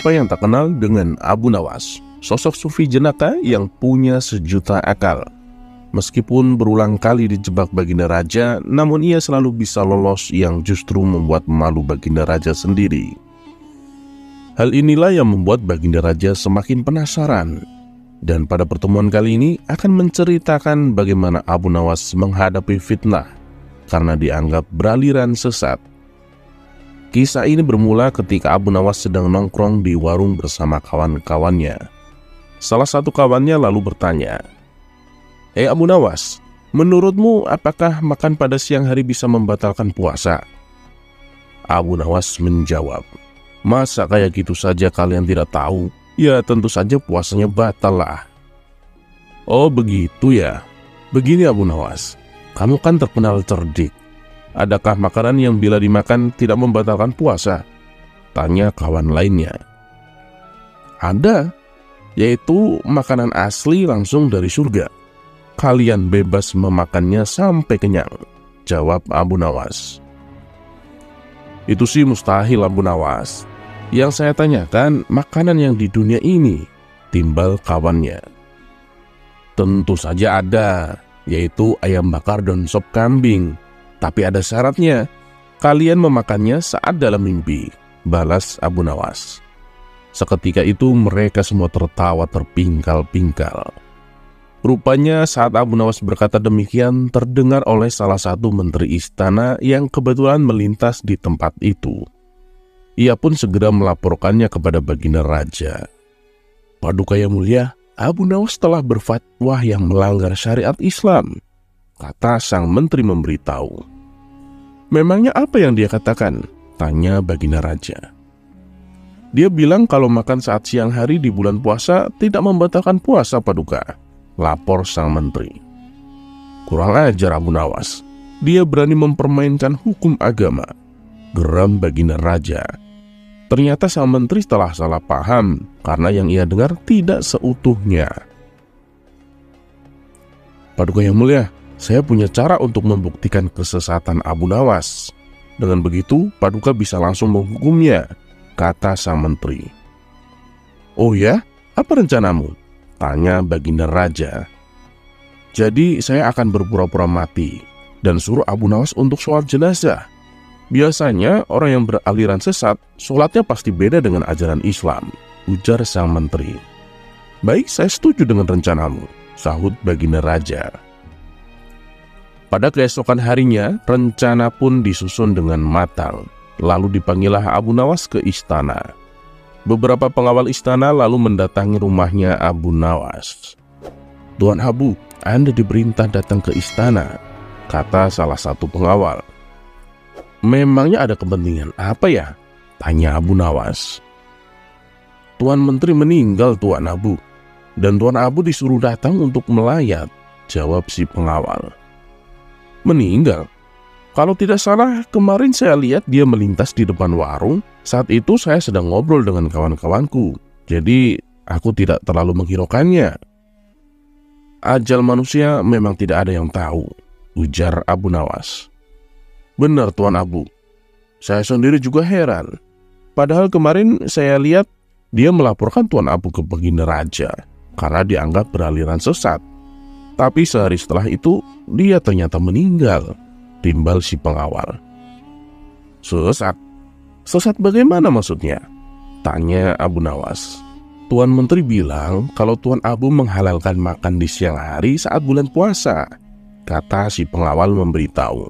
Siapa yang tak kenal dengan Abu Nawas, sosok sufi jenaka yang punya sejuta akal. Meskipun berulang kali dijebak baginda raja, namun ia selalu bisa lolos, yang justru membuat malu baginda raja sendiri. Hal inilah yang membuat baginda raja semakin penasaran. Dan pada pertemuan kali ini akan menceritakan bagaimana Abu Nawas menghadapi fitnah karena dianggap beraliran sesat. Kisah ini bermula ketika Abu Nawas sedang nongkrong di warung bersama kawan-kawannya. Salah satu kawannya lalu bertanya, Abu Nawas, menurutmu apakah makan pada siang hari bisa membatalkan puasa?" Abu Nawas menjawab, "Masa kayak gitu saja kalian tidak tahu? Ya tentu saja puasanya batal lah." "Oh begitu ya. Begini Abu Nawas, kamu kan terkenal cerdik. Adakah makanan yang bila dimakan tidak membatalkan puasa?" tanya kawan lainnya. "Ada, yaitu makanan asli langsung dari surga. Kalian bebas memakannya sampai kenyang," jawab Abu Nawas. "Itu sih mustahil Abu Nawas. Yang saya tanyakan makanan yang di dunia ini," timbal kawannya. "Tentu saja ada, yaitu ayam bakar dan sop kambing. Tapi ada syaratnya, kalian memakannya saat dalam mimpi," balas Abu Nawas. Seketika itu mereka semua tertawa terpingkal-pingkal. Rupanya saat Abu Nawas berkata demikian, terdengar oleh salah satu menteri istana yang kebetulan melintas di tempat itu. Ia pun segera melaporkannya kepada baginda raja. "Paduka yang mulia, Abu Nawas telah berfatwa yang melanggar syariat Islam," kata sang menteri memberitahu. "Memangnya apa yang dia katakan?" tanya baginda raja. "Dia bilang kalau makan saat siang hari di bulan puasa tidak membatalkan puasa, Paduka," lapor sang menteri. "Kurang ajar Abu Nawas, dia berani mempermainkan hukum agama," geram baginda raja. Ternyata sang menteri telah salah paham karena yang ia dengar tidak seutuhnya. "Paduka yang mulia, saya punya cara untuk membuktikan kesesatan Abu Nawas. Dengan begitu, Paduka bisa langsung menghukumnya," kata sang menteri. "Oh ya? Apa rencanamu?" tanya baginda raja. "Jadi saya akan berpura-pura mati dan suruh Abu Nawas untuk sholat jenazah. Biasanya orang yang beraliran sesat, sholatnya pasti beda dengan ajaran Islam," ujar sang menteri. "Baik, saya setuju dengan rencanamu," sahut baginda raja. Pada keesokan harinya, rencana pun disusun dengan matang. Lalu dipanggillah Abu Nawas ke istana. Beberapa pengawal istana lalu mendatangi rumahnya Abu Nawas. "Tuan Abu, Anda diperintah datang ke istana," kata salah satu pengawal. "Memangnya ada kepentingan apa ya?" tanya Abu Nawas. "Tuan Menteri meninggal, Tuan Abu, dan Tuan Abu disuruh datang untuk melayat," jawab si pengawal. "Meninggal? Kalau tidak salah, kemarin saya lihat dia melintas di depan warung. Saat itu saya sedang ngobrol dengan kawan-kawanku, jadi aku tidak terlalu menghiraukannya." "Ajal manusia memang tidak ada yang tahu," ujar Abu Nawas. "Benar Tuan Abu, saya sendiri juga heran. Padahal kemarin saya lihat dia melaporkan Tuan Abu ke baginda raja karena dianggap beraliran sesat. Tapi sehari setelah itu dia ternyata meninggal," timbal si pengawal. "Sesat? Sesat bagaimana maksudnya?" tanya Abu Nawas. "Tuan Menteri bilang kalau Tuan Abu menghalalkan makan di siang hari saat bulan puasa," kata si pengawal memberitahu.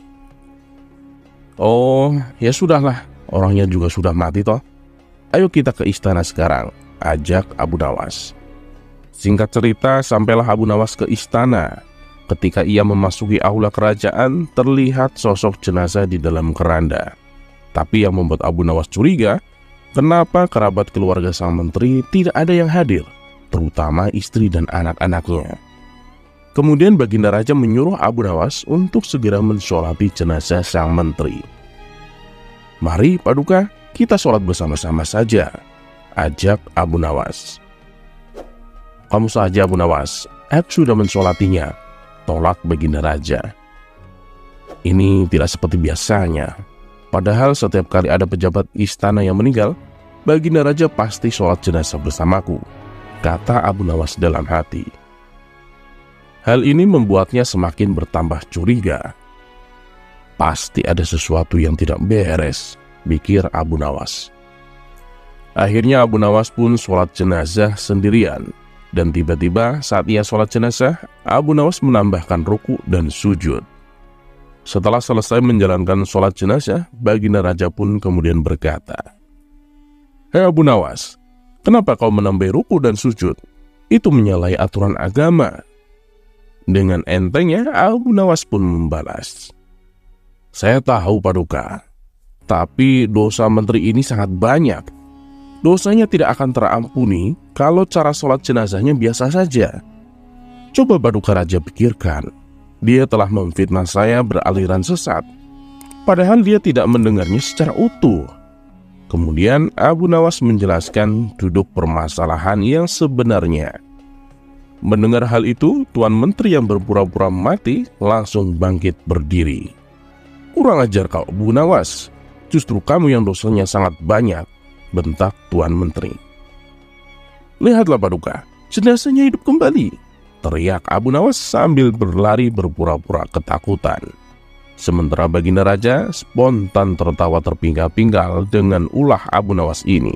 "Oh, ya sudahlah, orangnya juga sudah mati toh. Ayo kita ke istana sekarang," ajak Abu Nawas. Singkat cerita, sampailah Abu Nawas ke istana. Ketika ia memasuki aula kerajaan, terlihat sosok jenazah di dalam keranda. Tapi yang membuat Abu Nawas curiga, kenapa kerabat keluarga sang menteri tidak ada yang hadir, terutama istri dan anak-anaknya. Kemudian baginda raja menyuruh Abu Nawas untuk segera mensolati jenazah sang menteri. "Mari Paduka, kita sholat bersama-sama saja," ajak Abu Nawas. "Kamu saja Abu Nawas, aku sudah mensolatinya," tolak baginda raja. Ini tidak seperti biasanya. Padahal setiap kali ada pejabat istana yang meninggal, Baginda Raja pasti sholat jenazah bersamaku, kata Abu Nawas dalam hati. Hal ini membuatnya semakin bertambah curiga. Pasti ada sesuatu yang tidak beres, pikir Abu Nawas. Akhirnya Abu Nawas pun sholat jenazah sendirian. Dan tiba-tiba saat ia sholat jenazah, Abu Nawas menambahkan ruku dan sujud. Setelah selesai menjalankan sholat jenazah, Baginda Raja pun kemudian berkata, "Hei Abu Nawas, kenapa kau menambah ruku dan sujud? Itu menyalahi aturan agama." Dengan entengnya, Abu Nawas pun membalas, "Saya tahu Paduka, tapi dosa menteri ini sangat banyak. Dosanya tidak akan terampuni kalau cara sholat jenazahnya biasa saja. Coba Paduka Raja pikirkan, dia telah memfitnah saya beraliran sesat, padahal dia tidak mendengarnya secara utuh." Kemudian Abu Nawas menjelaskan duduk permasalahan yang sebenarnya. Mendengar hal itu, Tuan Menteri yang berpura-pura mati langsung bangkit berdiri. "Kurang ajar kau Abu Nawas, justru kamu yang dosanya sangat banyak," bentak Tuan Menteri. "Lihatlah Paduka, jenazahnya hidup kembali," teriak Abu Nawas sambil berlari berpura-pura ketakutan. Sementara Baginda Raja spontan tertawa terpinggal-pinggal dengan ulah Abu Nawas ini.